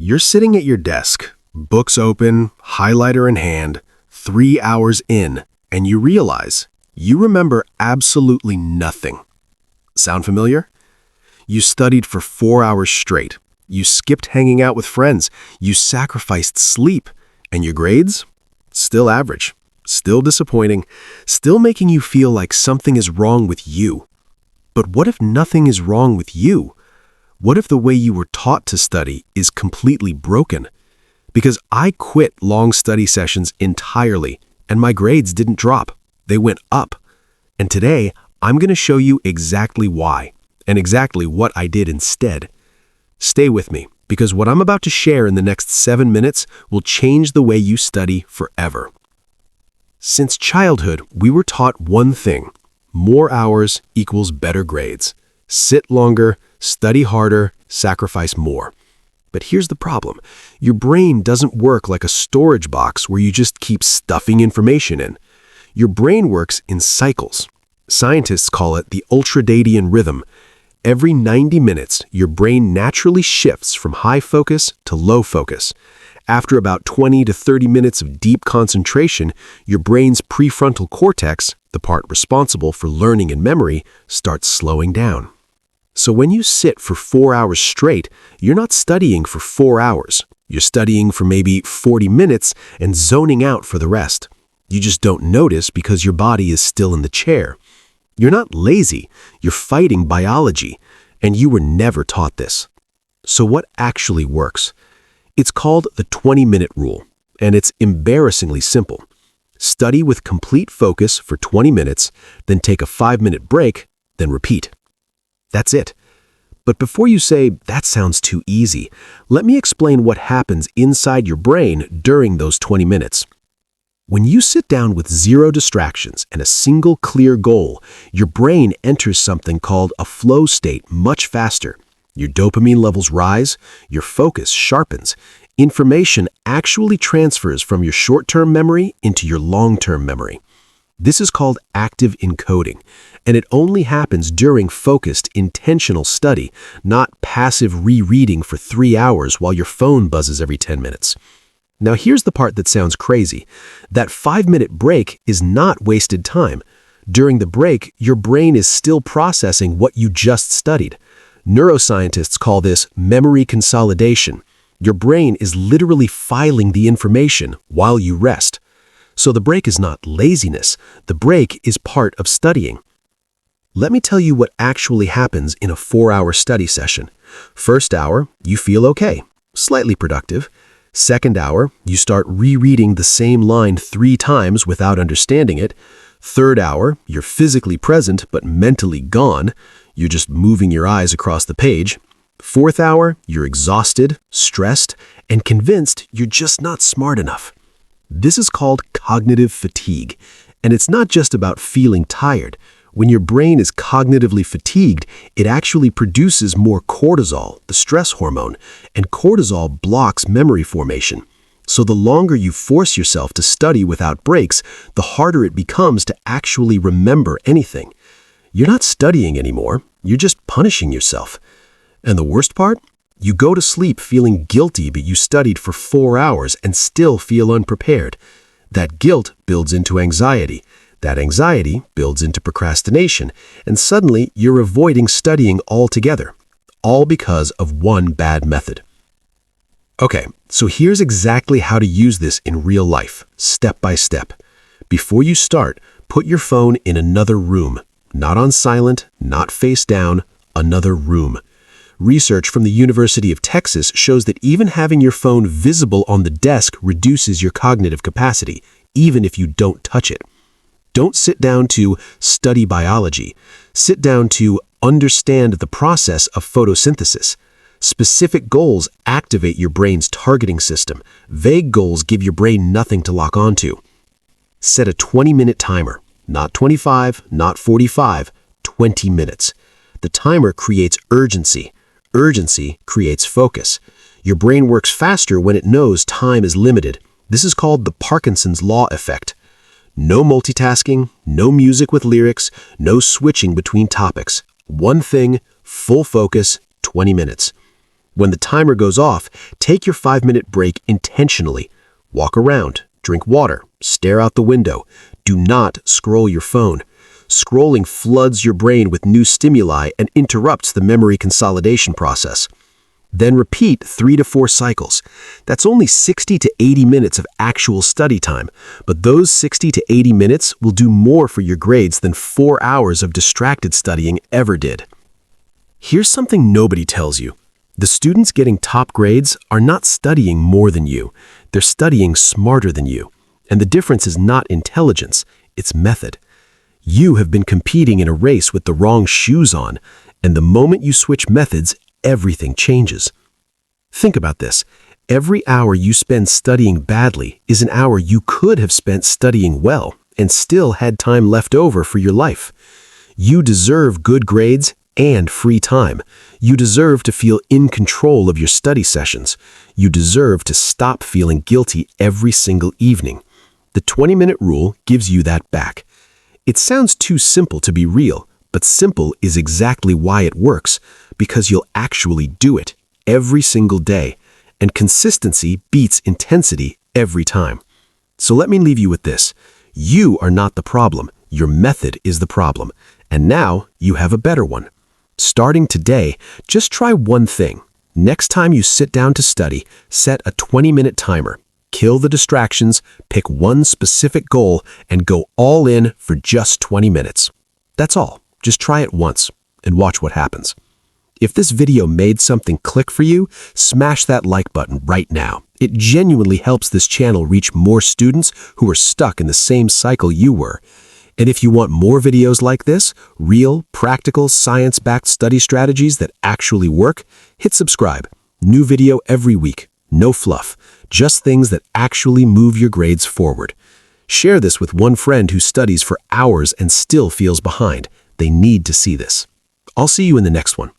You're sitting at your desk, books open, highlighter in hand, 3 hours in, and you realize you remember absolutely nothing. Sound familiar? You studied for 4 hours straight. You skipped hanging out with friends. You sacrificed sleep. And your grades? Still average. Still disappointing. Still making you feel like something is wrong with you. But what if nothing is wrong with you? What if the way you were taught to study is completely broken? Because I quit long study sessions entirely, and my grades didn't drop. They went up. And today, I'm going to show you exactly why, and exactly what I did instead. Stay with me, because what I'm about to share in the next 7 minutes will change the way you study forever. Since childhood, we were taught one thing: more hours equals better grades. Sit longer, study harder, sacrifice more. But here's the problem. Your brain doesn't work like a storage box where you just keep stuffing information in. Your brain works in cycles. Scientists call it the ultradian rhythm. Every 90 minutes, your brain naturally shifts from high focus to low focus. After about 20 to 30 minutes of deep concentration, your brain's prefrontal cortex, the part responsible for learning and memory, starts slowing down. So when you sit for 4 hours straight, you're not studying for 4 hours. You're studying for maybe 40 minutes and zoning out for the rest. You just don't notice because your body is still in the chair. You're not lazy. You're fighting biology, and you were never taught this. So what actually works? It's called the 20-minute rule, and it's embarrassingly simple. Study with complete focus for 20 minutes, then take a 5-minute break, then repeat. That's it. But before you say, that sounds too easy, let me explain what happens inside your brain during those 20 minutes. When you sit down with zero distractions and a single clear goal, your brain enters something called a flow state much faster. Your dopamine levels rise, your focus sharpens. Information actually transfers from your short-term memory into your long-term memory. This is called active encoding, and it only happens during focused, intentional study, not passive rereading for 3 hours while your phone buzzes every 10 minutes. Now here's the part that sounds crazy. That 5-minute break is not wasted time. During the break, your brain is still processing what you just studied. Neuroscientists call this memory consolidation. Your brain is literally filing the information while you rest. So the break is not laziness. The break is part of studying. Let me tell you what actually happens in a 4-hour study session. First hour, you feel okay, slightly productive. Second hour, you start rereading the same line 3 times without understanding it. Third hour, you're physically present but mentally gone. You're just moving your eyes across the page. Fourth hour, you're exhausted, stressed, and convinced you're just not smart enough. This is called cognitive fatigue, and it's not just about feeling tired. When your brain is cognitively fatigued, it actually produces more cortisol, the stress hormone, and cortisol blocks memory formation. So the longer you force yourself to study without breaks, the harder it becomes to actually remember anything. You're not studying anymore, you're just punishing yourself. And the worst part? You go to sleep feeling guilty but you studied for 4 hours and still feel unprepared. That guilt builds into anxiety. That anxiety builds into procrastination, and suddenly you're avoiding studying altogether, all because of one bad method. Okay, so here's exactly how to use this in real life, step by step. Before you start, put your phone in another room, not on silent, not face down, another room. Research from the University of Texas shows that even having your phone visible on the desk reduces your cognitive capacity, even if you don't touch it. Don't sit down to study biology. Sit down to understand the process of photosynthesis. Specific goals activate your brain's targeting system. Vague goals give your brain nothing to lock onto. Set a 20-minute timer. Not 25, not 45, 20 minutes. The timer creates urgency. Urgency creates focus. Your brain works faster when it knows time is limited. This is called the Parkinson's law effect. No multitasking, no music with lyrics, no switching between topics. One thing, full focus, 20 minutes. When the timer goes off, take your 5-minute break intentionally. Walk around, drink water, stare out the window. Do not scroll your phone. Scrolling floods your brain with new stimuli and interrupts the memory consolidation process. Then repeat 3 to 4 cycles. That's only 60 to 80 minutes of actual study time, but those 60 to 80 minutes will do more for your grades than 4 hours of distracted studying ever did. Here's something nobody tells you. The students getting top grades are not studying more than you. They're studying smarter than you. And the difference is not intelligence, it's method. You have been competing in a race with the wrong shoes on, and the moment you switch methods, everything changes. Think about this. Every hour you spend studying badly is an hour you could have spent studying well and still had time left over for your life. You deserve good grades and free time. You deserve to feel in control of your study sessions. You deserve to stop feeling guilty every single evening. The 20-minute rule gives you that back. It sounds too simple to be real, but simple is exactly why it works, because you'll actually do it every single day, and consistency beats intensity every time. So let me leave you with this. You are not the problem. Your method is the problem. And now you have a better one. Starting today, just try one thing. Next time you sit down to study, set a 20-minute timer. Kill the distractions, pick one specific goal, and go all in for just 20 minutes. That's all. Just try it once and watch what happens. If this video made something click for you, smash that like button right now. It genuinely helps this channel reach more students who are stuck in the same cycle you were. And if you want more videos like this, real, practical, science-backed study strategies that actually work, hit subscribe. New video every week. No fluff. Just things that actually move your grades forward. Share this with one friend who studies for hours and still feels behind. They need to see this. I'll see you in the next one.